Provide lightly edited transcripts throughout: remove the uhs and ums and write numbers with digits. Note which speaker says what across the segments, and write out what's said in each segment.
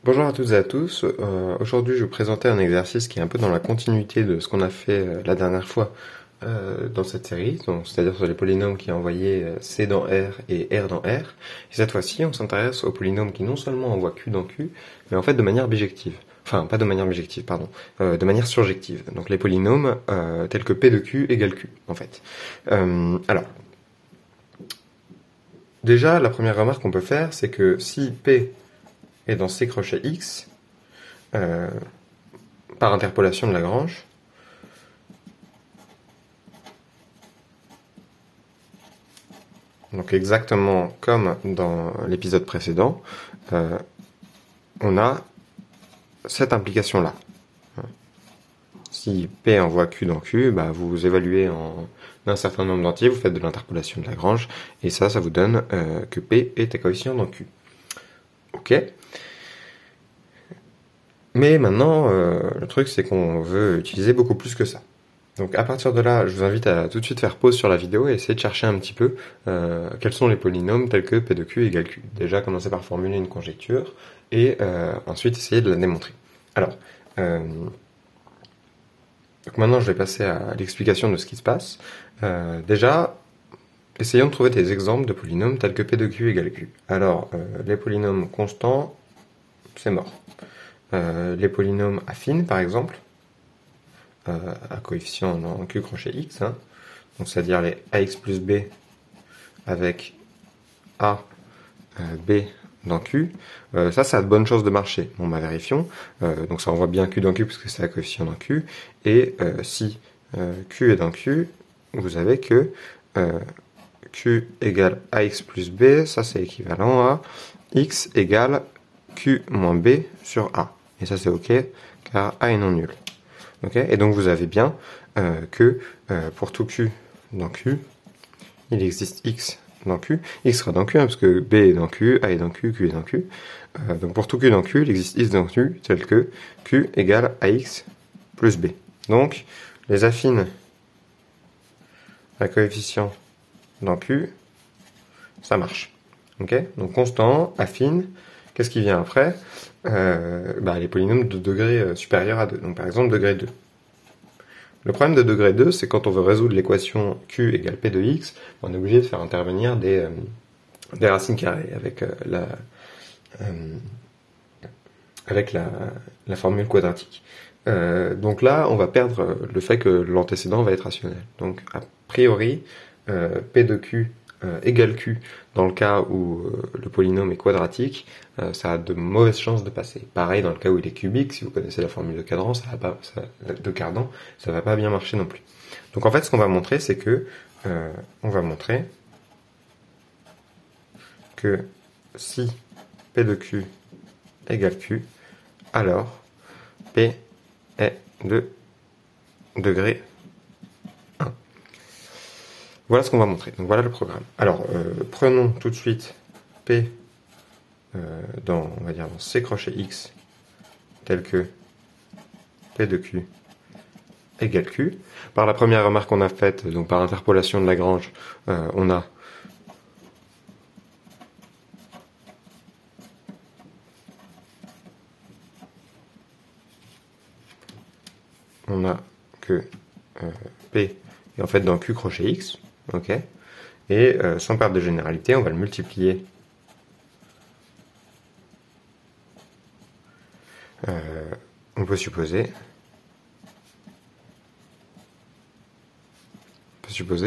Speaker 1: Bonjour à toutes et à tous. Aujourd'hui, je vais vous présenter un exercice qui est un peu dans la continuité de ce qu'on a fait la dernière fois dans cette série, donc c'est-à-dire sur les polynômes qui envoyaient C dans R et R dans R. Et cette fois-ci, on s'intéresse aux polynômes qui non seulement envoient Q dans Q, mais en fait de manière bijective. Enfin, pas de manière bijective, pardon, de manière surjective. Donc les polynômes tels que P de Q égale Q, en fait. Alors, déjà, la première remarque qu'on peut faire, c'est que si P est dans C crochet X, par interpolation de Lagrange, donc exactement comme dans l'épisode précédent, on a cette implication-là. Si P envoie Q dans Q, bah vous évaluez en un certain nombre d'entiers, vous faites de l'interpolation de Lagrange, et ça vous donne que P est un coefficient dans Q. Ok. Mais maintenant, le truc c'est qu'on veut utiliser beaucoup plus que ça. Donc à partir de là, je vous invite à tout de suite faire pause sur la vidéo et essayer de chercher un petit peu quels sont les polynômes tels que P de Q égale Q. Déjà commencer par formuler une conjecture et ensuite essayer de la démontrer. Alors, donc maintenant je vais passer à l'explication de ce qui se passe. Déjà, essayons de trouver des exemples de polynômes tels que P de Q égale Q. Alors, les polynômes constants, c'est mort. Les polynômes affines par exemple, à coefficient dans Q crochet X, hein. Donc c'est-à-dire les AX plus B avec A, B dans Q, ça a de bonnes chances de marcher. Bon bah vérifions, donc ça envoie bien Q dans Q parce que c'est à coefficient dans Q, et si Q est dans Q, vous avez que Q égale AX plus B, ça c'est équivalent à X égale Q moins B sur A. Et ça c'est ok, car A est non nul. Okay, et donc vous avez bien que pour tout Q dans Q, il existe X dans Q. X sera dans Q, hein, parce que B est dans Q, A est dans Q, Q est dans Q. Donc pour tout Q dans Q, il existe X dans Q, tel que Q égale AX plus B. Donc les affines à coefficient dans Q, ça marche. Okay, donc constant, affine, qu'est-ce qui vient après les polynômes de degré supérieur à 2. Donc par exemple degré 2. Le problème de degré 2, c'est quand on veut résoudre l'équation Q égale P de X, on est obligé de faire intervenir des racines carrées avec la formule quadratique. Donc là, on va perdre le fait que l'antécédent va être rationnel. Donc a priori, P de Q égale Q dans le cas où le polynôme est quadratique, ça a de mauvaises chances de passer. Pareil dans le cas où il est cubique, si vous connaissez la formule de Cardan, ça va pas bien marcher non plus. Donc en fait, ce qu'on va montrer, c'est que on va montrer que si P de Q égale Q, alors P est de degré 1. Voilà ce qu'on va montrer. Donc voilà le programme. Alors, prenons tout de suite P dans, on va dire, dans C crochet X, tel que P de Q égale Q. Par la première remarque qu'on a faite, donc par interpolation de Lagrange, on a que P est en fait dans Q crochet X, ok, et sans perdre de généralité, on va le multiplier on peut supposer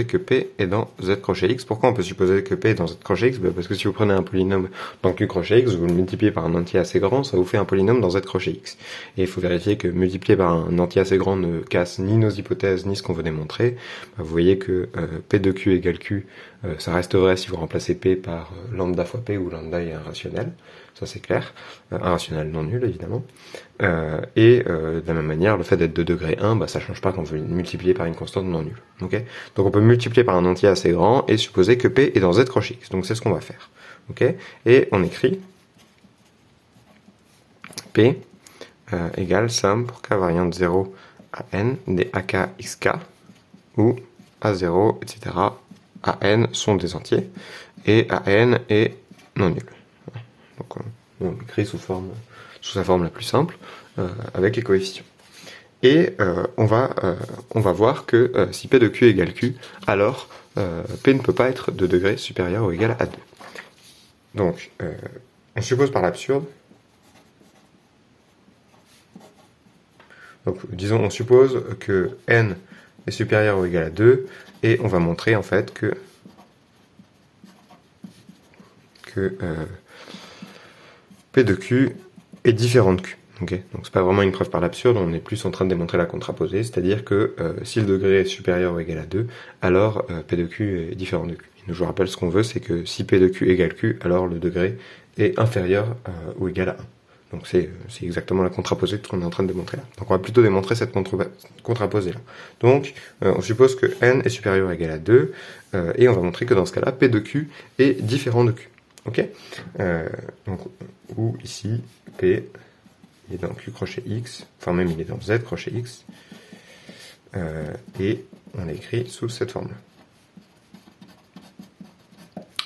Speaker 1: que P est dans Z crochet X. Pourquoi on peut supposer que P est dans Z crochet X? Parce que si vous prenez un polynôme dans Q crochet X, vous le multipliez par un entier assez grand, ça vous fait un polynôme dans Z crochet X. Et il faut vérifier que multiplier par un entier assez grand ne casse ni nos hypothèses, ni ce qu'on veut démontrer. Vous voyez que P de Q égale Q, ça reste vrai si vous remplacez P par lambda fois P, où lambda est un rationnel. Ça c'est clair. Un rationnel non nul, évidemment. De la même manière, le fait d'être de degré 1, ça change pas quand on veut multiplier par une constante non nulle. Okay, donc on peut multiplier par un entier assez grand et supposer que P est dans Z crochet X. Donc c'est ce qu'on va faire. Okay, et on écrit P égale somme pour K variant de 0 à N des AK XK, où A0, etc. AN sont des entiers, et AN est non nul. Donc on l'écrit sous forme sous sa forme la plus simple, avec les coefficients. Et on va voir que si P de Q égale Q, alors P ne peut pas être de degré supérieur ou égal à 2. Donc, on suppose par l'absurde. Donc, disons, on suppose que n est supérieur ou égal à 2, et on va montrer en fait que P de Q est différent de Q. Okay, donc c'est pas vraiment une preuve par l'absurde, on est plus en train de démontrer la contraposée, c'est-à-dire que si le degré est supérieur ou égal à 2, alors P de Q est différent de Q. Et je vous rappelle, ce qu'on veut, c'est que si P de Q égale Q, alors le degré est inférieur ou égal à 1. Donc c'est exactement la contraposée de ce qu'on est en train de démontrer là. Donc on va plutôt démontrer cette contraposée là. Donc on suppose que n est supérieur ou égal à 2, et on va montrer que dans ce cas-là, P de Q est différent de Q. Ok, donc, ou ici, P il est dans Q crochet X, enfin même il est dans Z crochet X, et on l'écrit sous cette forme-là.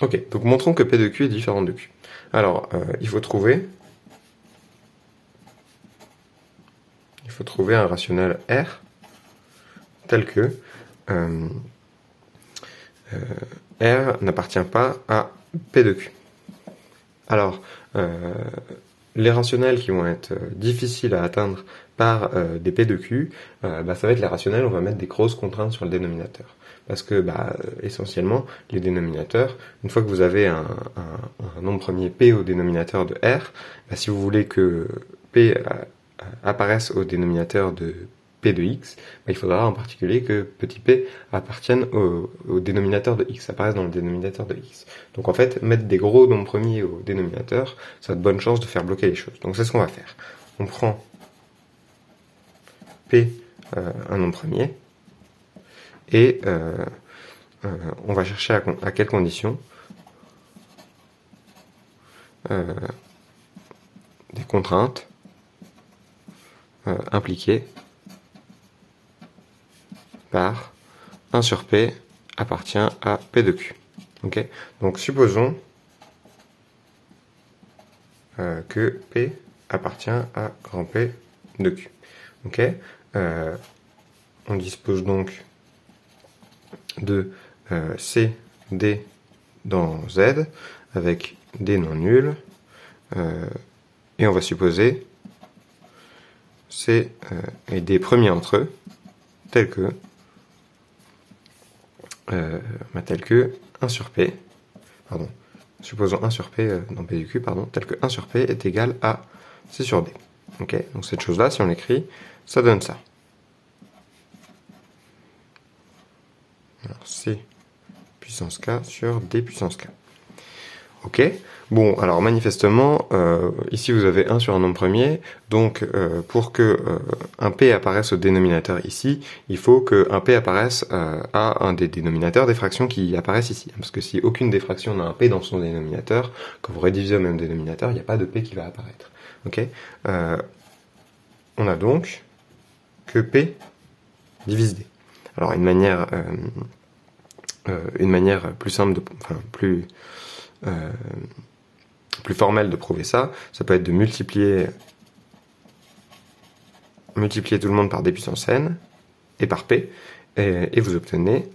Speaker 1: Ok, donc montrons que P de Q est différent de Q. Alors, il faut trouver un rationnel R tel que R n'appartient pas à P de Q. Alors, les rationnels qui vont être difficiles à atteindre par des P de Q, ça va être les rationnels, on va mettre des grosses contraintes sur le dénominateur. Parce que, essentiellement, les dénominateurs, une fois que vous avez un nombre premier P au dénominateur de R, si vous voulez que P apparaisse au dénominateur de P de X, il faudra en particulier que petit p appartienne au dénominateur de X, apparaisse dans le dénominateur de X. Donc en fait, mettre des gros nombres premiers au dénominateur, ça a de bonnes chances de faire bloquer les choses. Donc c'est ce qu'on va faire. On prend P, un nombre premier, et on va chercher à quelles conditions des contraintes impliquées par 1 sur P appartient à P de Q. Okay, donc supposons que P appartient à grand P de Q. Okay, on dispose donc de C, D dans Z avec D non nul, et on va supposer C et D premiers entre eux tel que 1 sur P, pardon, supposons 1 sur P dans P du Q, tel que 1 sur P est égal à C sur D. Ok, donc cette chose-là, si on l'écrit, ça donne ça. Alors C puissance K sur D puissance K. Ok, bon, alors manifestement, ici vous avez 1 sur un nombre premier, donc pour que un P apparaisse au dénominateur ici, il faut que un P apparaisse à un des dénominateurs des fractions qui apparaissent ici. Parce que si aucune des fractions n'a un P dans son dénominateur, quand vous rédivisez au même dénominateur, il n'y a pas de P qui va apparaître. Ok, on a donc que P divise D. Alors une manière plus simple, plus formelle de prouver ça, ça peut être de multiplier tout le monde par D puissance n et par P, et vous obtenez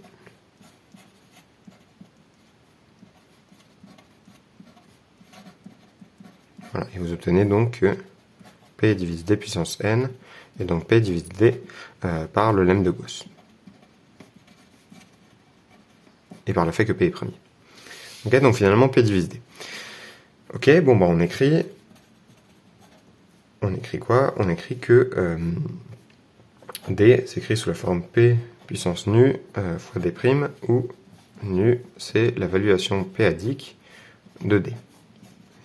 Speaker 1: voilà, et vous obtenez donc que P divise D puissance n, et donc P divise D par le lemme de Gauss, et par le fait que P est premier. Ok, donc finalement P divise D. Ok, bon on écrit quoi? On écrit que D s'écrit sous la forme P puissance nu fois D', où nu c'est la valuation p-adique de D.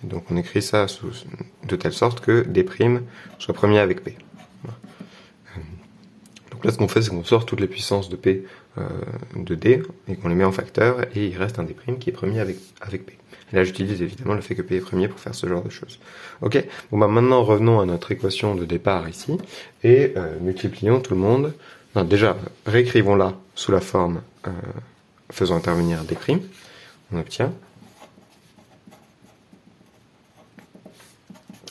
Speaker 1: Et donc on écrit ça de telle sorte que D' soit premier avec P. Voilà. Donc là ce qu'on fait, c'est qu'on sort toutes les puissances de P de D et qu'on les met en facteur, et il reste un D' qui est premier avec P. Et là j'utilise évidemment le fait que P est premier pour faire ce genre de choses. Ok, bon maintenant revenons à notre équation de départ ici, et multiplions tout le monde. Non, déjà, réécrivons-la sous la forme faisant intervenir D'. On obtient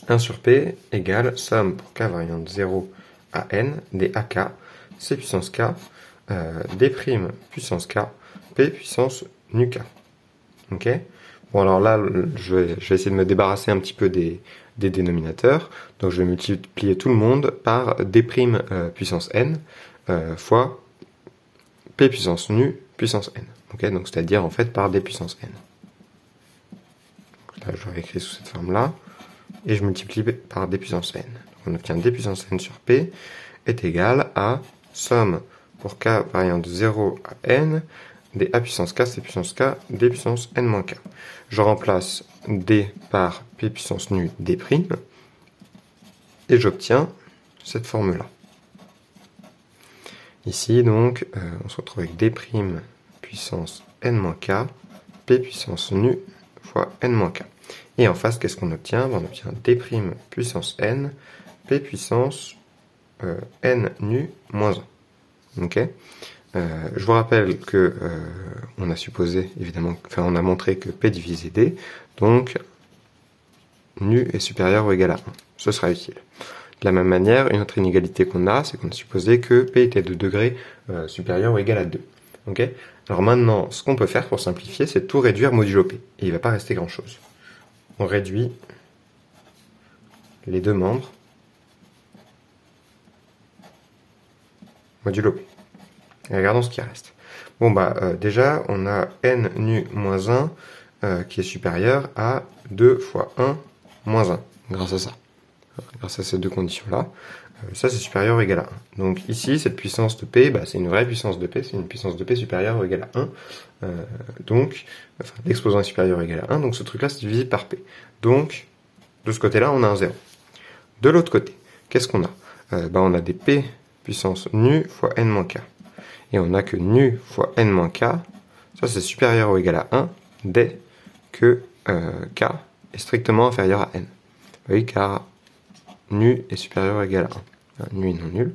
Speaker 1: 1 sur P égale somme pour K variant de 0 à N des AK, C puissance K, D' puissance K, P puissance nu K. Ok? Bon, alors là, je vais essayer de me débarrasser un petit peu des dénominateurs. Donc je vais multiplier tout le monde par D' puissance N fois P puissance nu puissance N. Okay, donc c'est-à-dire en fait par D puissance N. Donc là, je vais écrire sous cette forme-là. Et je multiplie par D puissance N. Donc on obtient D puissance N sur P est égal à somme pour K variant de 0 à N des A puissance K, C puissance K, D puissance N moins K. Je remplace D par P puissance nu D', et j'obtiens cette forme-là. Ici, donc, on se retrouve avec D' puissance N moins K, P puissance nu fois N moins K. Et en face, qu'est-ce qu'on obtient? On obtient D' puissance N, P puissance N nu moins 1. Ok? Je vous rappelle que on a supposé, évidemment, enfin on a montré que P divisé D, donc nu est supérieur ou égal à 1. Ce sera utile. De la même manière, une autre inégalité qu'on a, c'est qu'on a supposé que P était de degré supérieur ou égal à 2. Ok? Alors maintenant, ce qu'on peut faire pour simplifier, c'est tout réduire modulo P. Et il ne va pas rester grand-chose. On réduit les deux membres modulo P. Et regardons ce qui reste. Bon bah déjà on a n nu moins 1 qui est supérieur à 2 fois 1 moins 1, grâce à ça. Grâce à ces deux conditions-là, ça c'est supérieur ou égal à 1. Donc ici, cette puissance de P, bah, c'est une vraie puissance de P, c'est une puissance de P supérieure ou égale à 1. Donc, enfin, l'exposant est supérieur ou égal à 1, donc ce truc-là c'est divisé par P. Donc, de ce côté-là, on a un 0. De l'autre côté, qu'est-ce qu'on a? Bah, on a des P puissance nu fois n moins K. Et on a que nu fois n moins K, ça c'est supérieur ou égal à 1 dès que K est strictement inférieur à n. Oui, car nu est supérieur ou égal à 1. Nu est non nul.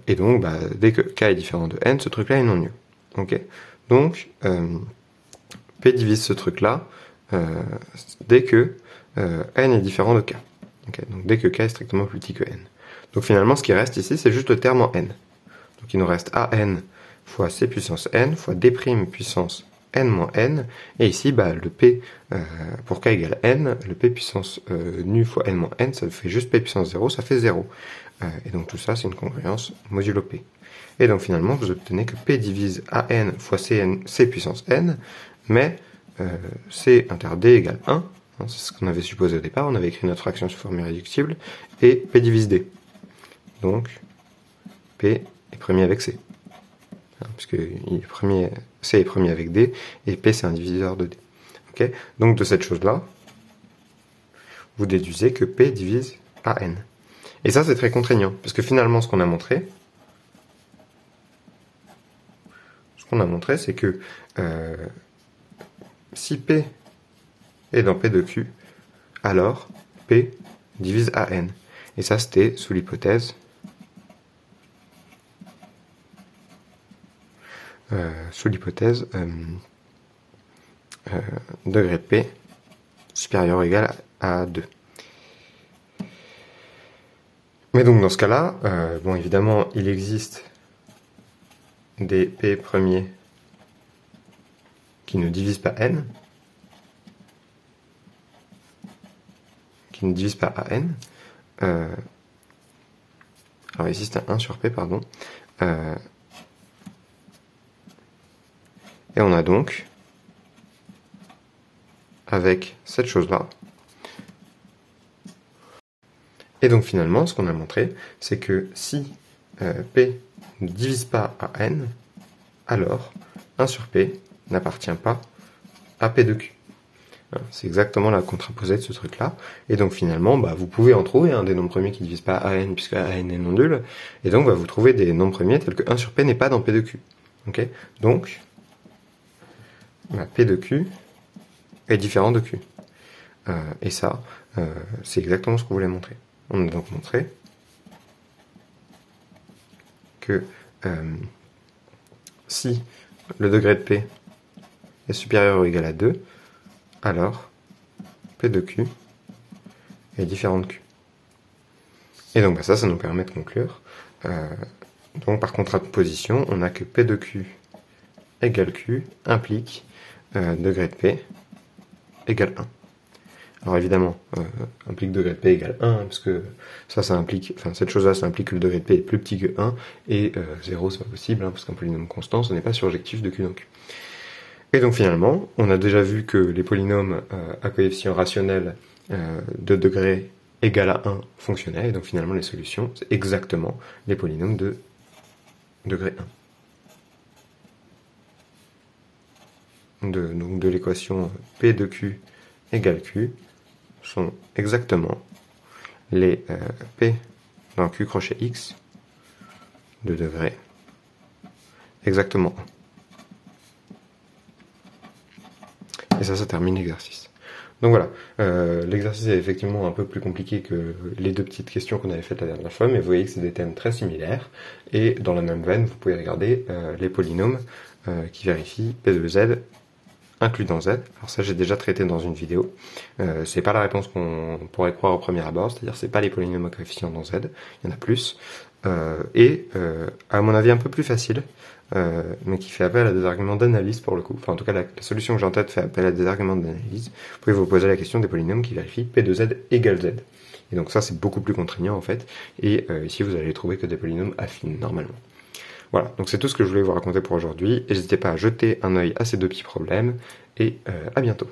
Speaker 1: Et donc, bah, dès que K est différent de n, ce truc-là est non nul. Ok. Donc, P divise ce truc-là dès que n est différent de K. Okay. Donc, dès que K est strictement plus petit que n. Donc, finalement, ce qui reste ici, c'est juste le terme en n. Donc, il nous reste an fois c puissance n fois d' puissance n moins n, et ici, bah, le p, pour k égale n, le p puissance nu fois n moins n, ça fait juste p puissance 0, ça fait 0. Et donc tout ça, c'est une congruence modulo p. Et donc finalement, vous obtenez que p divise an fois c puissance n, mais c inter d égale 1, hein, c'est ce qu'on avait supposé au départ, on avait écrit notre fraction sous forme irréductible, et p divise d. Donc, p est premier avec c. Puisque C est premier avec D, et P c'est un diviseur de D. Okay, donc de cette chose-là, vous déduisez que P divise AN. Et ça c'est très contraignant, parce que finalement ce qu'on a montré, c'est que si P est dans P de Q, alors P divise AN. Et ça c'était sous l'hypothèse degré de P supérieur ou égal à 2. Mais donc dans ce cas-là, bon évidemment il existe des P premiers qui ne divisent pas N, alors ici c'est un 1 sur P, pardon. Et on a donc, avec cette chose-là, et donc finalement, ce qu'on a montré, c'est que si P ne divise pas à N, alors 1 sur P n'appartient pas à P de Q. C'est exactement la contraposée de ce truc-là. Et donc finalement, bah, vous pouvez en trouver des nombres premiers qui ne divisent pas à N, puisque AN est non nul. Et donc, bah, vous trouvez des nombres premiers tels que 1 sur P n'est pas dans P de Q. Okay, donc, bah, P de Q est différent de Q. Et ça, c'est exactement ce qu'on voulait montrer. On a donc montré que si le degré de P est supérieur ou égal à 2, alors P de Q et différentes Q. Et donc ça nous permet de conclure. Donc par contraposition, on a que P de Q égale Q implique degré de P égale 1. Alors évidemment, implique degré de P égale 1, parce que ça implique, enfin cette chose-là, ça implique que le degré de P est plus petit que 1, et 0 c'est pas possible, parce qu'un polynôme constant, ce n'est pas surjectif de Q dans Q. Et donc finalement, on a déjà vu que les polynômes à coefficient rationnel de degré égal à 1 fonctionnaient, et donc finalement les solutions, c'est exactement les polynômes de degré 1. Donc de l'équation P de Q égale Q sont exactement les P dans Q crochet X de degré exactement 1. Et ça termine l'exercice. Donc voilà, l'exercice est effectivement un peu plus compliqué que les deux petites questions qu'on avait faites la dernière fois, mais vous voyez que c'est des thèmes très similaires, et dans la même veine, vous pouvez regarder les polynômes qui vérifient P de Z inclus dans Z. Alors ça j'ai déjà traité dans une vidéo. C'est pas la réponse qu'on pourrait croire au premier abord, c'est-à-dire c'est pas les polynômes à coefficient dans Z, il y en a plus. À mon avis un peu plus facile, mais qui fait appel à des arguments d'analyse pour le coup. Enfin en tout cas la solution que j'ai en tête fait appel à des arguments d'analyse. Vous pouvez vous poser la question des polynômes qui vérifient P de Z égale Z. Et donc ça c'est beaucoup plus contraignant en fait, et ici vous allez trouver que des polynômes affines normalement. Voilà, donc c'est tout ce que je voulais vous raconter pour aujourd'hui. N'hésitez pas à jeter un œil à ces deux petits problèmes, et à bientôt.